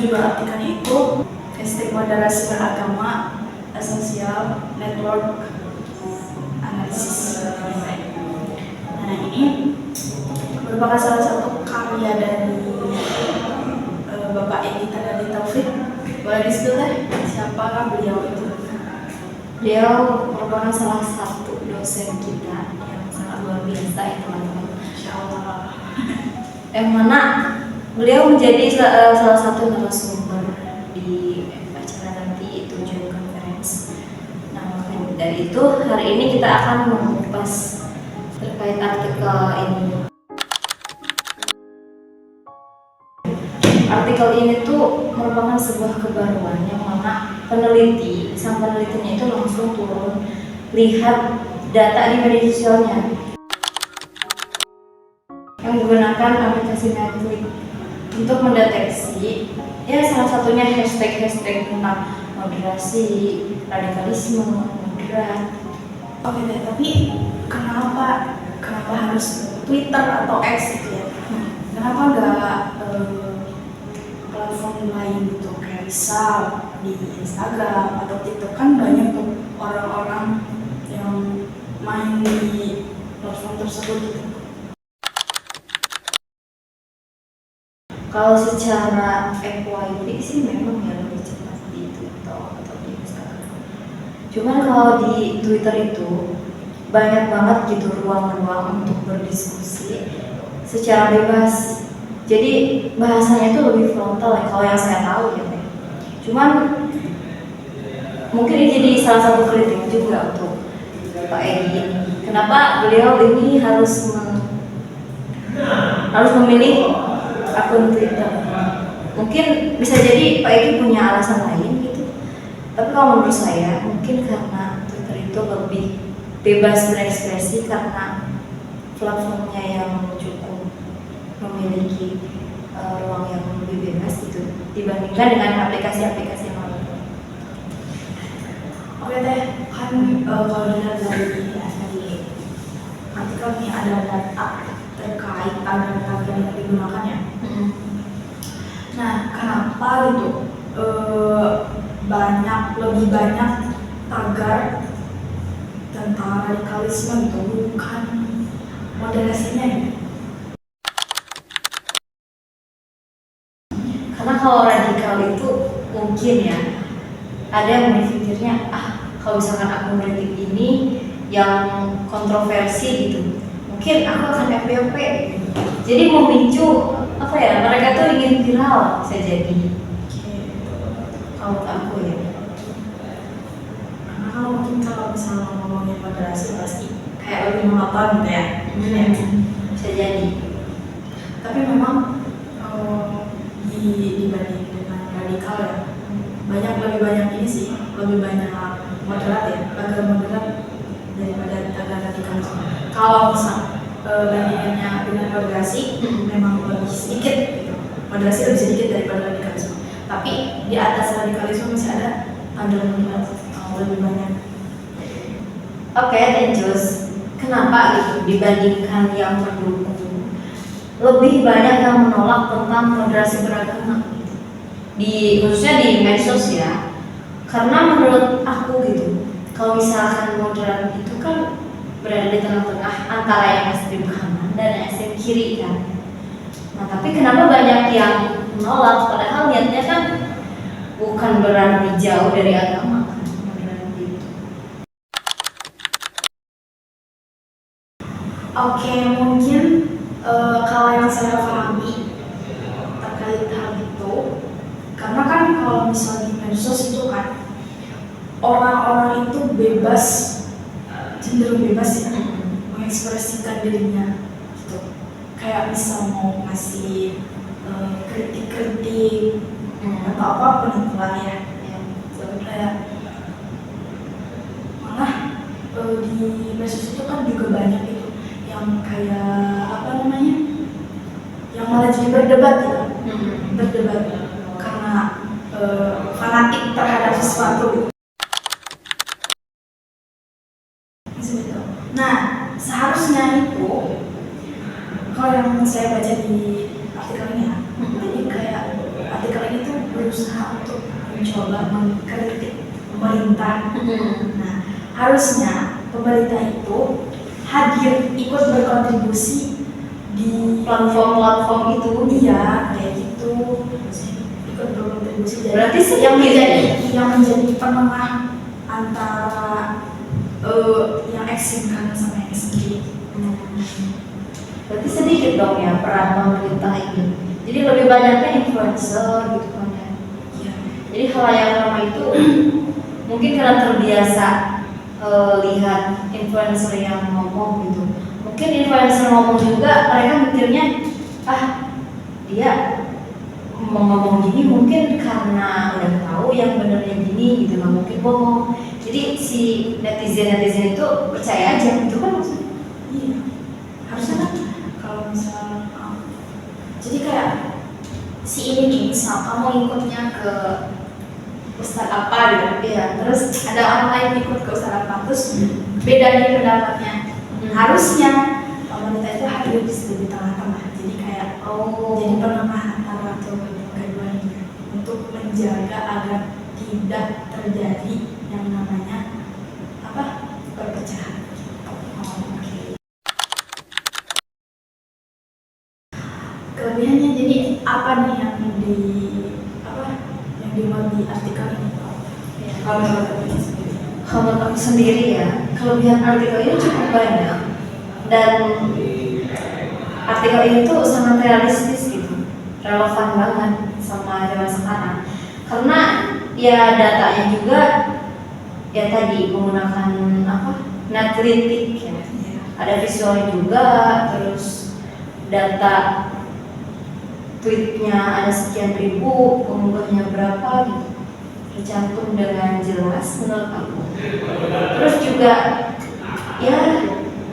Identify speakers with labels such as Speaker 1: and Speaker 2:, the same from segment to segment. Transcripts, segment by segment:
Speaker 1: judul artikelnya itu hashtag moderasi beragama esensial network analisis. Nah, ini merupakan salah satu karya dari Bapak Edi Tadali Taufik. Boleh disebut siapakah beliau itu?
Speaker 2: Beliau merupakan salah satu dosen kita yang sangat luar biasa ya teman-teman.
Speaker 1: Insya Allah.
Speaker 2: Yang mana beliau menjadi salah satu narasumber di acara nanti itu Joint Conference. Nah, maka dari itu hari ini kita akan mengupas terkait artikel ini. Artikel ini tuh merupakan sebuah kebaruan yang mana sang penelitinya itu langsung turun lihat data di media sosialnya yang menggunakan aplikasi Netflix untuk mendeteksi ya salah satunya hashtag tentang moderasi, radikalisme, moderat.
Speaker 1: Oke deh, tapi kenapa harus Twitter atau X gitu ya? Kenapa nggak platform lain gitu kayak misal di Instagram atau TikTok? Kan banyak tuh orang-orang yang main di platform tersebut gitu.
Speaker 2: Kalau secara FYP sih memang ya lebih cepat di TikTok atau di Instagram. Cuman kalau di Twitter itu banyak banget gitu ruang-ruang untuk berdiskusi secara bebas. Jadi bahasanya itu lebih frontal ya kalau yang saya tahu ya. Cuman mungkin ini jadi salah satu kritik juga untuk Pak Edi. Kenapa beliau ini harus memilih akun Twitter? Mungkin bisa jadi Pak Edi punya alasan lain gitu. Tapi kalau menurut saya mungkin karena Twitter itu lebih bebas berekspresi karena platformnya yang cukup memiliki ruang yang lebih bebas gitu dibandingkan dengan aplikasi-aplikasi yang lain.
Speaker 1: Oke deh, kan kalau dilihat dari artikel ini ada data terkait tagar-tagar yang digunakan ya. Nah, kenapa gitu lebih banyak tagar tentang radikalisme gitu, bukan moderasinya gitu?
Speaker 2: Karena kalau radikal itu mungkin ya ada yang berpikirnya kalau misalkan aku mengkritik ini yang kontroversi gitu mungkin aku akan FPP gitu. Jadi memicu mereka tuh ingin viral bisa jadi. Kalau aku ya
Speaker 1: karena kalau misalnya ngomongin moderasi pasti kayak lebih monoton gitu ya.
Speaker 2: Bisa jadi.
Speaker 1: Tapi memang dibanding dengan radikal ya, lebih banyak ini sih, lebih banyak moderat ya, tagar moderat daripada tagar radikal. Kalau misal bandingannya dengan moderasi memang lebih sedikit gitu. Moderasi lebih sedikit daripada radikalisme. Tapi di atas radikalisme masih ada tagar moderat lebih banyak.
Speaker 2: Oke, lanjut. Kenapa gitu dibandingkan yang mendukung lebih banyak yang menolak tentang moderasi beragama khususnya di medsos ya? Karena menurut aku gitu, kalau misalkan moderat itu kan berada di tengah-tengah antara yang ekstrem kanan dan yang ekstrem kiri kan. Nah, tapi kenapa banyak yang menolak padahal niatnya kan bukan berarti jauh dari agama kan?
Speaker 1: Oke, mungkin kalau yang saya pahami terkait hal itu, karena kan kalau misalnya di medsos itu kan orang-orang itu cenderung bebas ya mengekspresikan dirinya gitu. Kayak misal mau ngasih kritik-kritik atau apapun itu lah ya. Kayak malah di medsos itu kan juga banyak itu yang kayak yang malah jadi berdebat gitu. Berdebat karena fanatik terhadap sesuatu gitu. Nah, seharusnya itu kalau yang saya baca di artikel ini ya, jadi kayak artikel ini tuh berusaha untuk mencoba mengkritik pemerintah. Nah, harusnya pemerintah itu hadir ikut berkontribusi di
Speaker 2: Platform-platform itu.
Speaker 1: iya kayak gitu, ikut berkontribusi
Speaker 2: Berarti
Speaker 1: yang
Speaker 2: sedikit
Speaker 1: menjadi penengah antara yang ekstrim kanan sama yang ekstrim.
Speaker 2: Berarti sedikit dong ya peran pemerintah ini. Jadi lebih banyaknya influencer gitu kan ya.
Speaker 1: Iya.
Speaker 2: Jadi halayak ramai itu mungkin karena terbiasa lihat influencer yang ngomong gitu. Mungkin influencer ngomong juga mereka mikirnya dia mau ngomong gini mungkin karena udah tahu yang benernya gini gitu, nggak mungkin bohong. Jadi si netizen itu percaya aja gitu kan maksudnya.
Speaker 1: Iya. Harusnya kan kalau misal jadi kayak si ini nih, misal kamu ikutnya ke ustadz apa gitu, ya terus ada orang lain ikut ke ustadz apa, terus beda nih pendapatnya. Harusnya pemerintah itu hadir di tengah-tengah, jadi kayak jadi penengah antara keduanya untuk menjaga agar tidak terjadi yang namanya perpecahan. Oke. Kelebihannya jadi apa nih yang dimuat di artikel ini? Kalau menurut kamu sendiri?
Speaker 2: Kalau menurut aku sendiri ya, kelebihan artikel ini cukup banyak dan artikel ini tuh sangat realistis gitu, relevan banget sama zaman sekarang. Karena ya datanya juga ya tadi menggunakan analitik ya, ada visualnya juga, terus data tweetnya ada sekian ribu, pengunggahnya berapa gitu, tercantum dengan jelas menurut aku. Terus juga ya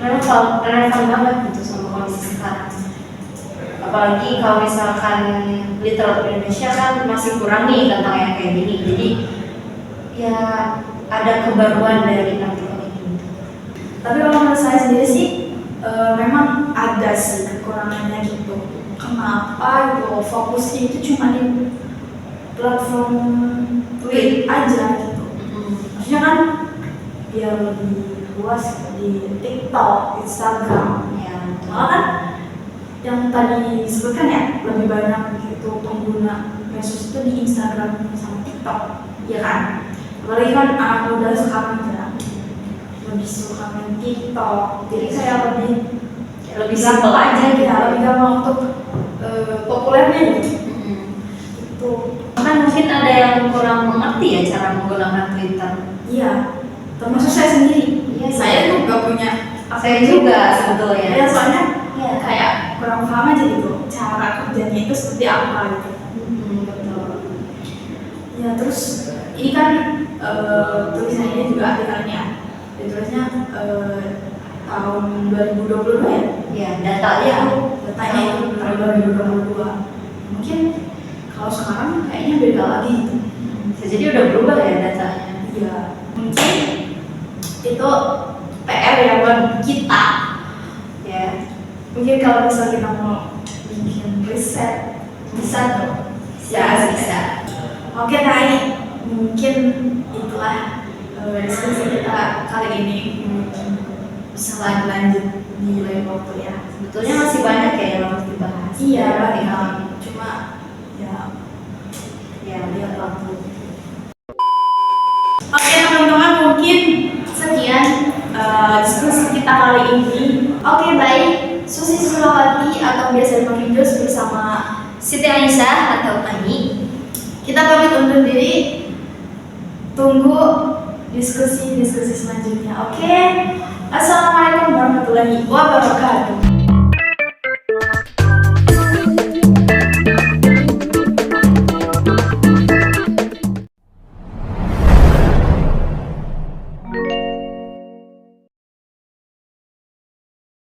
Speaker 2: relevan banget gitu sama kondisi sekarang. Apalagi kalau misalkan literatur Indonesia kan masih kurang nih tentang yang kayak gini, jadi ya ada kebaruan dari artikel ini.
Speaker 1: Tapi kalau menurut saya sendiri sih memang ada sih kekurangannya gitu. Kenapa gitu fokusnya itu cuma di platform tweet aja gitu. Maksudnya kan biar lebih luas di TikTok, Instagram ya. Malah kan yang tadi disebutkan ya lebih banyak gitu pengguna medsos itu di Instagram sama TikTok, ya kan? Apalagi kan anak muda sekarang ya lebih suka main TikTok, jadi saya lebih simpel aja ya, lebih gampang untuk populernya gitu. Itu
Speaker 2: Kan mungkin ada yang kurang mengerti ya cara menggunakan Twitter.
Speaker 1: iya, termasuk saya sendiri.
Speaker 2: Iya,
Speaker 1: Saya juga punya.
Speaker 2: Saya juga sebetulnya.
Speaker 1: Ya soalnya
Speaker 2: ya
Speaker 1: kayak kurang paham aja gitu cara kerjanya itu seperti apa gitu.
Speaker 2: Betul.
Speaker 1: Ya terus ini kan tulisan ini juga artikelnya ditulisnya tahun 2022 ya.
Speaker 2: Ya, datanya
Speaker 1: Datanya itu tahun 2022. Mungkin kalau sekarang kayaknya beda lagi gitu.
Speaker 2: jadi udah berubah ya datanya.
Speaker 1: Iya. Mungkin itu PR ya buat kita.
Speaker 2: Ya.
Speaker 1: Mungkin kalau misalnya kita mau bikin riset bisa tuh.
Speaker 2: Bisa.
Speaker 1: Oke, nah ini mungkin itulah diskusi kita kali ini. Bisa lanjut di lain waktu ya.
Speaker 2: Sebetulnya masih banyak ya yang harus dibahas.
Speaker 1: Iya,
Speaker 2: ya.
Speaker 1: cuma ya lihat waktu. Oke teman-teman, mungkin sekian diskusi kita kali ini. Oke, baik. Susi Sulawati atau biasa dipanggil Jus bersama
Speaker 2: Siti Aisyah atau Ani.
Speaker 1: kita pamit undur diri. Tunggu diskusi selanjutnya. Oke. Assalamualaikum warahmatullahi wabarakatuh.